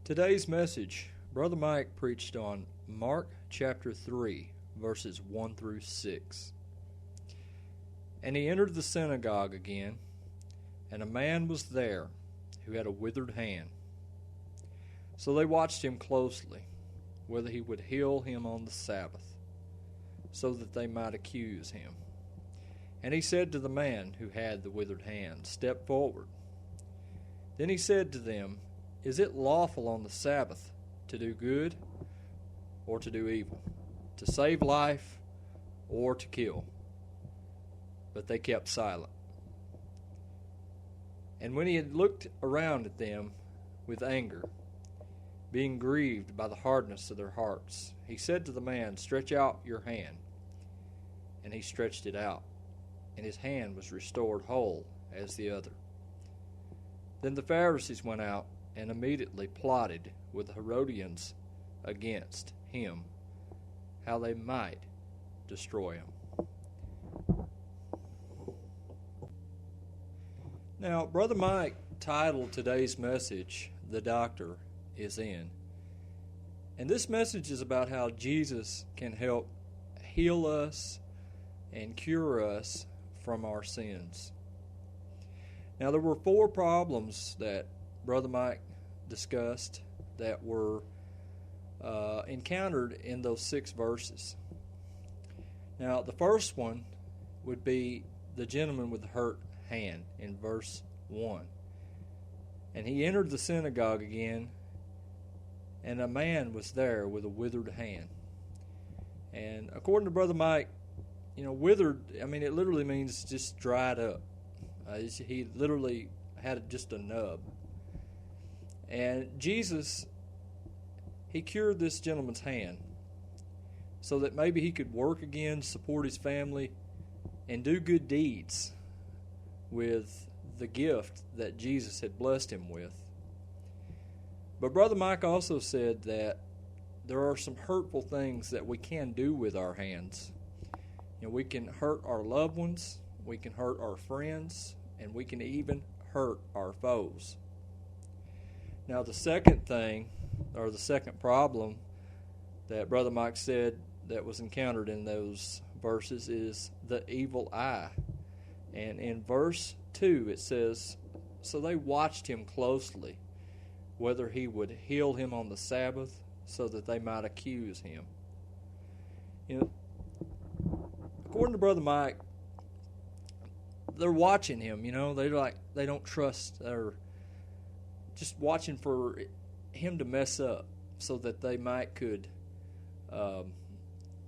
Today's message, Brother Mike preached on Mark chapter 3, verses 1 through 6. And he entered the synagogue again, and a man was there who had a withered hand. So they watched him closely, whether he would heal him on the Sabbath, so that they might accuse him. And he said to the man who had the withered hand, "Step forward." Then he said to them, "Is it lawful on the Sabbath to do good or to do evil, to save life or to kill?" But they kept silent. And when he had looked around at them with anger, being grieved by the hardness of their hearts, he said to the man, "Stretch out your hand." And he stretched it out, and his hand was restored whole as the other. Then the Pharisees went out and immediately plotted with the Herodians against him, how they might destroy him. Now, Brother Mike titled today's message, "The Doctor is In." And this message is about how Jesus can help heal us and cure us from our sins. Now, there were 4 problems that Brother Mike discussed that were encountered in those 6 verses. Now, the first one would be the gentleman with the hurt hand in verse 1. And he entered the synagogue again, and a man was there with a withered hand. And according to Brother Mike, withered, it literally means just dried up. He literally had just a nub. And Jesus, he cured this gentleman's hand so that maybe he could work again, support his family, and do good deeds with the gift that Jesus had blessed him with. But Brother Mike also said that there are some hurtful things that we can do with our hands. We can hurt our loved ones, we can hurt our friends, and we can even hurt our foes. Now, the second thing, or the second problem that Brother Mike said that was encountered in those verses is the evil eye. And in verse 2 it says, "So they watched him closely, whether he would heal him on the Sabbath, so that they might accuse him." According to Brother Mike, they're watching him, they don't trust, they're just watching for him to mess up so that they could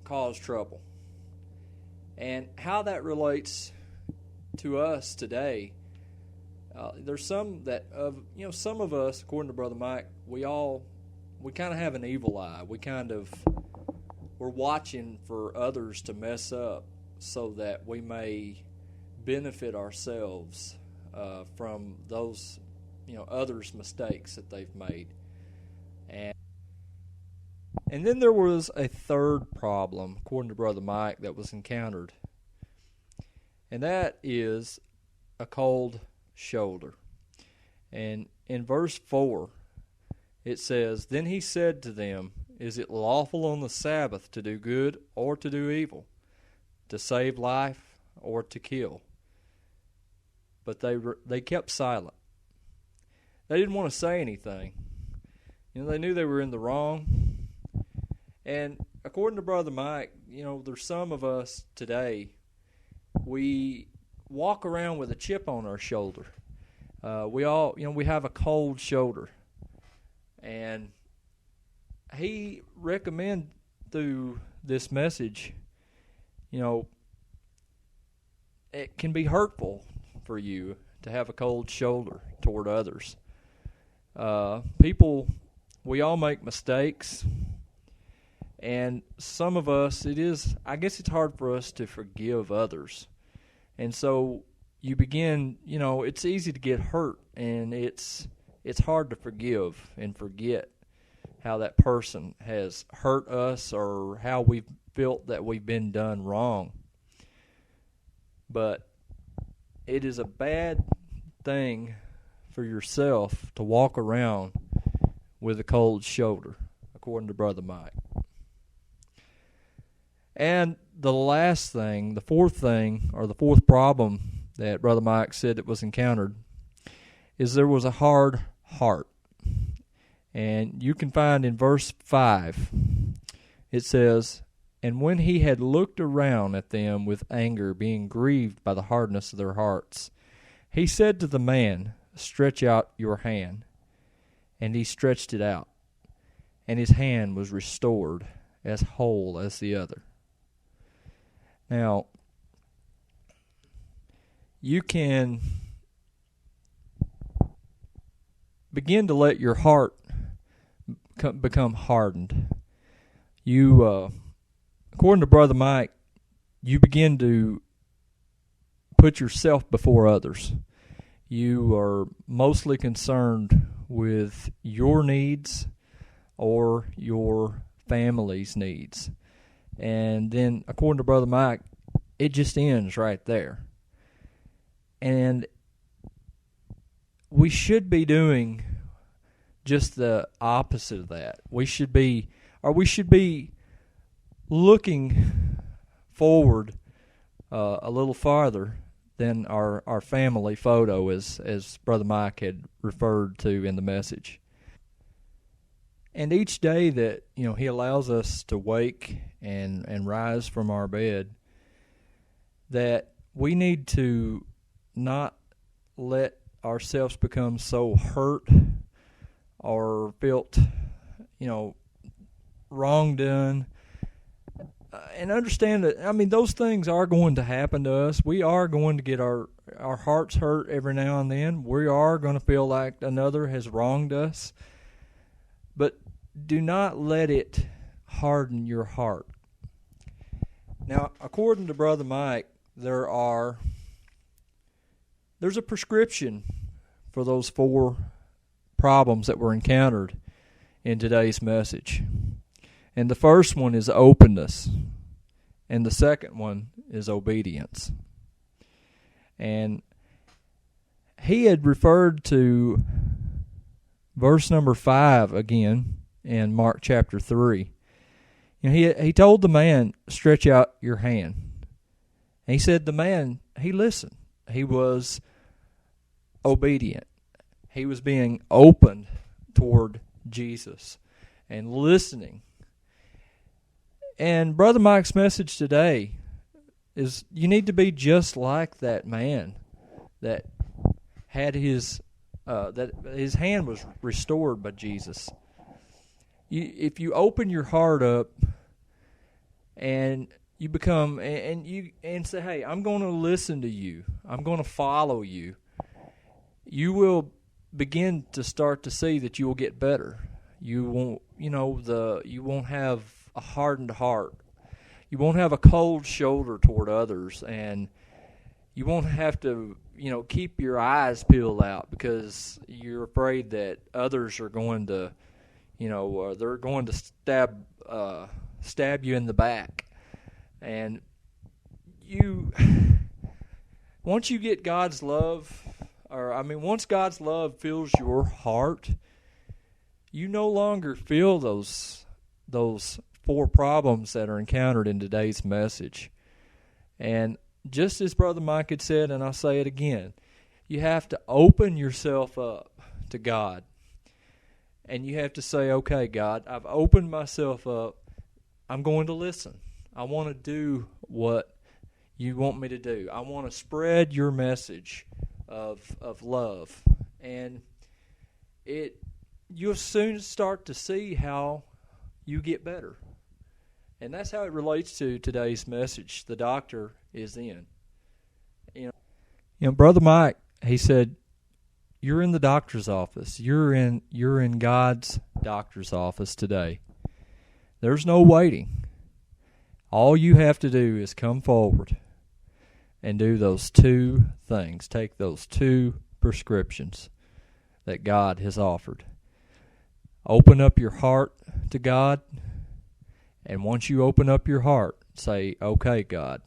cause trouble. And how that relates to us today, there's some that some of us, according to Brother Mike, we kind of have an evil eye. We're watching for others to mess up so that we may benefit ourselves from those others' mistakes that they've made. And then there was a third problem, according to Brother Mike, that was encountered. And that is a cold shoulder. And in verse 4, it says, "Then he said to them, Is it lawful on the Sabbath to do good or to do evil, to save life or to kill?" But they kept silent. They didn't want to say anything. They knew they were in the wrong. And according to Brother Mike, there's some of us today, we walk around with a chip on our shoulder. We have a cold shoulder. And he recommended through this message, it can be hurtful for you to have a cold shoulder toward others. We all make mistakes. And some of us, it's hard for us to forgive others. And so you begin, it's easy to get hurt, and it's hard to forgive and forget how that person has hurt us or how we felt that we've been done wrong. But it is a bad thing for yourself to walk around with a cold shoulder, according to Brother Mike. And the last thing, the fourth problem that Brother Mike said that was encountered is there was a hard heart. And you can find in verse 5, it says, "And when he had looked around at them with anger, being grieved by the hardness of their hearts, he said to the man, 'Stretch out your hand.' And he stretched it out, and his hand was restored as whole as the other." Now, you can begin to let your heart become hardened. You, according to Brother Mike, you begin to put yourself before others. You are mostly concerned with your needs or your family's needs. And then, according to Brother Mike, it just ends right there. And we should be doing just the opposite of that. We should be looking forward a little farther than our family photo, as Brother Mike had referred to in the message. And each day that he allows us to wake and rise from our bed, that we need to not let ourselves become so hurt or felt wrong done. And understand that, those things are going to happen to us. We are going to get our hearts hurt every now and then. We are going to feel like another has wronged us. But do not let it harden your heart. Now, according to Brother Mike, there's a prescription for those 4 problems that were encountered in today's message. And the first one is openness. And the second one is obedience. And he had referred to verse number 5 again in Mark chapter 3. He told the man, "Stretch out your hand." And he said the man, he listened. He was obedient. He was being open toward Jesus and listening. And Brother Mike's message today is you need to be just like that man that had his hand was restored by Jesus. If you open your heart up and you become and say, "Hey, I'm going to listen to you. I'm going to follow you," you will begin to start to see that you will get better. You won't, you won't have a hardened heart. You won't have a cold shoulder toward others, and you won't have to, keep your eyes peeled out because you're afraid that others are going to, they're going to stab you in the back. And once you get God's love, once God's love fills your heart, you no longer feel those 4 problems that are encountered in today's message. And just as Brother Mike had said, and I'll say it again, you have to open yourself up to God. And you have to say, "Okay, God, I've opened myself up. I'm going to listen. I want to do what you want me to do. I want to spread your message of love." And you'll soon start to see how you get better. And that's how it relates to today's message. The doctor is in. Brother Mike, he said, you're in the doctor's office. You're in God's doctor's office today. There's no waiting. All you have to do is come forward and do those 2 things. Take those 2 prescriptions that God has offered. Open up your heart to God. And once you open up your heart, say, "Okay, God,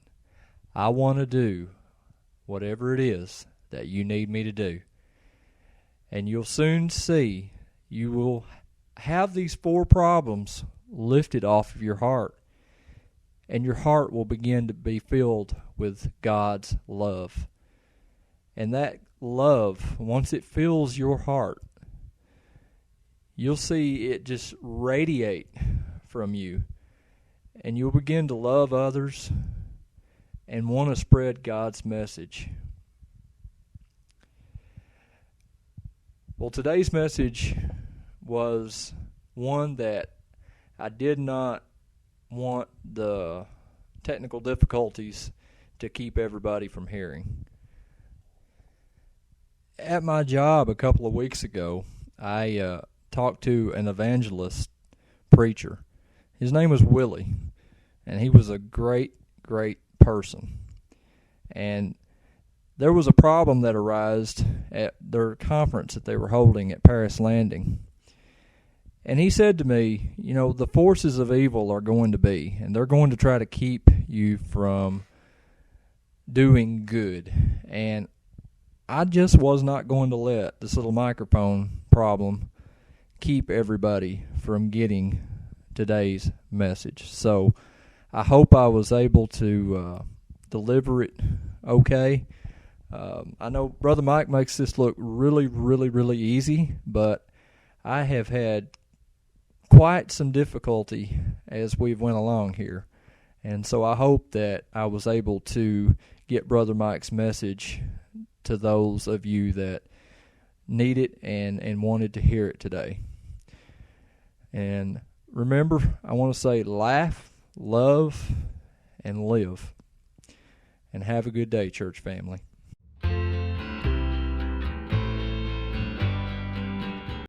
I want to do whatever it is that you need me to do." And you'll soon see you will have these 4 problems lifted off of your heart, and your heart will begin to be filled with God's love. And that love, once it fills your heart, you'll see it just radiate from you, and you'll begin to love others and want to spread God's message. Well, today's message was one that I did not want the technical difficulties to keep everybody from hearing. At my job a couple of weeks ago, I talked to an evangelist preacher. His name was Willie, and he was a great, great person. And there was a problem that arose at their conference that they were holding at Paris Landing. And he said to me, the forces of evil are going to be, and they're going to try to keep you from doing good. And I just was not going to let this little microphone problem keep everybody from getting today's message. So I hope I was able to deliver it okay. I know Brother Mike makes this look really, really, really easy, but I have had quite some difficulty as we've went along here. And so I hope that I was able to get Brother Mike's message to those of you that need it and wanted to hear it today. And remember, I want to say laugh, love, and live. And have a good day, church family.